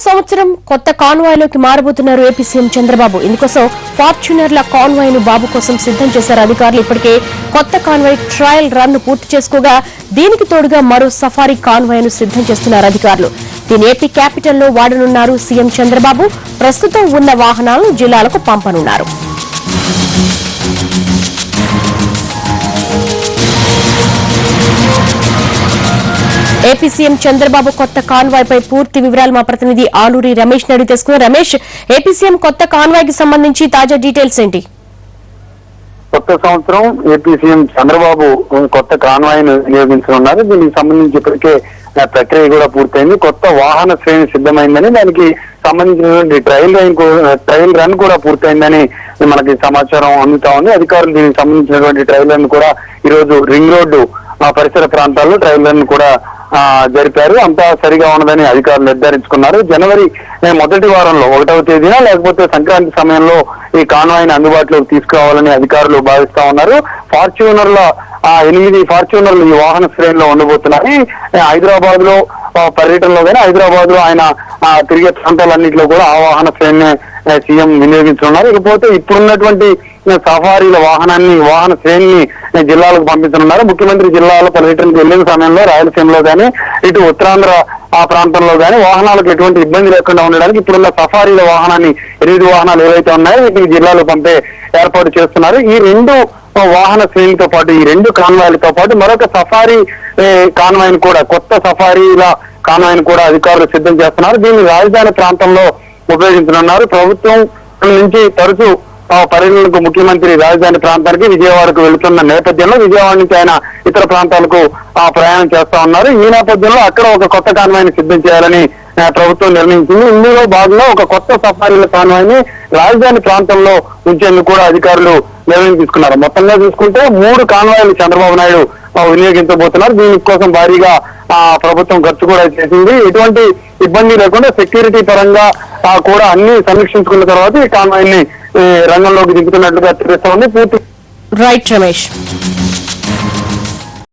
సంవత్సరం కొత్త కాన్వాయ్లోకి మారబోతున్నారు AP CM Chandrababu. ఇందుకోసం ఫార్చ్యూనర్ల కాన్వాయ్ ను బాబు కోసం సిద్ధం చేశారు అధికారులు. ఇప్పటికే కొత్త కాన్వాయ్ ట్రయల్ రన్ ను పూర్తి చేసుకోగా దీనికి తోడుగా మరో సఫారీ కాన్వాయ్ ను సిద్ధం చేస్తున్నారు అధికారులు. దీని ఏపీ క్యాపిటల్లో వాడనున్నారు సీఎం చంద్రబాబు. ప్రస్తుతం ఉన్న వాహనాలను జిల్లాలకు పంపనున్నారు. ఏపీ సీఎం చంద్రబాబు కొత్త కాన్వాయ్ పై పూర్తి వివరాలు మా ప్రతినిధి ఆలూరి రమేష్ నడి తెలుసుకున్నారు. రమేష్, ఏపీ సీఎం కొత్త కాన్వాయ్ కి సంబంధించి తాజా డీటెయిల్స్ ఏంటి? కొత్త సంవత్సరం ఏపీ సీఎం చంద్రబాబు కొత్త కాన్వాయ్ ను వినియోగించనున్నారు. దీనికి సంబంధించి ఇప్పటికే ప్రక్రియ కూడా పూర్తయింది. కొత్త వాహన శ్రేణి సిద్ధమైందని, దానికి సంబంధించినటువంటి ట్రయల్ రన్ కూడా పూర్తయిందని మనకి సమాచారం అందుతా ఉంది. అధికారులు దీనికి సంబంధించినటువంటి ట్రయల్ రన్ కూడా ఈ రోజు రింగ్ రోడ్డు పరిసర ప్రాంతాల్లో ట్రయల్ రన్ కూడా జరిపారు. అంతా సరిగా ఉన్నదని అధికారులు నిర్ధారించుకున్నారు. జనవరి మొదటి వారంలో 1వ తేదీన లేకపోతే సంక్రాంతి సమయంలో ఈ కాన్వాయ్ ని అందుబాటులోకి తీసుకురావాలని అధికారులు భావిస్తా ఉన్నారు. ఫార్చ్యూనర్ల 8 ఫార్చ్యూనర్లు ఈ వాహన శ్రేణిలో ఉండబోతున్నాయి. హైదరాబాద్ లో పర్యటనలో కానీ హైదరాబాద్ లో ఆయన తిరిగే ప్రాంతాలన్నింటిలో కూడా ఆ వాహన శ్రేణిని సీఎం వినియోగించనున్నారు. ఇకపోతే ఇప్పుడున్నటువంటి సఫారీల వాహన శ్రేణిని జిల్లాలకు పంపించనున్నారు. ముఖ్యమంత్రి జిల్లాలో పర్యటనకు వెళ్లిన సమయంలో రాయలసీమలో కానీ ఇటు ఉత్తరాంధ్ర ఆ ప్రాంతంలో కానీ వాహనాలకు ఎటువంటి ఇబ్బంది లేకుండా ఉండడానికి ఇప్పుడున్న సఫారీల వాహనాన్ని 8 వాహనాలు ఏవైతే ఉన్నాయో వీటిని జిల్లాలో పంపే ఏర్పాటు చేస్తున్నారు. ఈ 2 వాహన శ్రేణితో పాటు ఈ 2 కాన్వాయ్లతో పాటు మరొక సఫారీ కాన్వాయ్ కూడా కొత్త సఫారీల కాన్వాయ్ కూడా అధికారులు సిద్ధం చేస్తున్నారు. దీన్ని రాజధాని ప్రాంతంలో ఉపయోగించనున్నారు. ప్రభుత్వం నుంచి తరచూ పర్యటనకు ముఖ్యమంత్రి రాజధాని ప్రాంతానికి విజయవాడకు వెళుతున్న నేపథ్యంలో విజయవాడ నుంచి ఆయన ఇతర ప్రాంతాలకు ప్రయాణం చేస్తా ఉన్నారు. ఈ నేపథ్యంలో అక్కడ ఒక కొత్త కాన్వాయ్ ని సిద్ధం చేయాలని ప్రభుత్వం నిర్ణయించింది. ఇందులో భాగంగా ఒక కొత్త సఫారీల కాన్వాయ్ ని రాజధాని ప్రాంతంలో ఉంచేందుకు కూడా అధికారులు నిర్ణయం తీసుకున్నారు. మొత్తంగా చూసుకుంటే 3 కాన్వాయ్లు చంద్రబాబు నాయుడు వినియోగించబోతున్నారు. దీనికోసం భారీగా ప్రభుత్వం ఖర్చు కూడా చేసింది. ఎటువంటి ఇబ్బంది లేకుండా సెక్యూరిటీ పరంగా కూడా అన్ని సమీక్షించుకున్న తర్వాత ఈ కాన్వాయ్ ని రంగంలోకి దిగుతున్నట్లుగా తెలుస్తోంది. పూర్తి రైట్ రమేష్.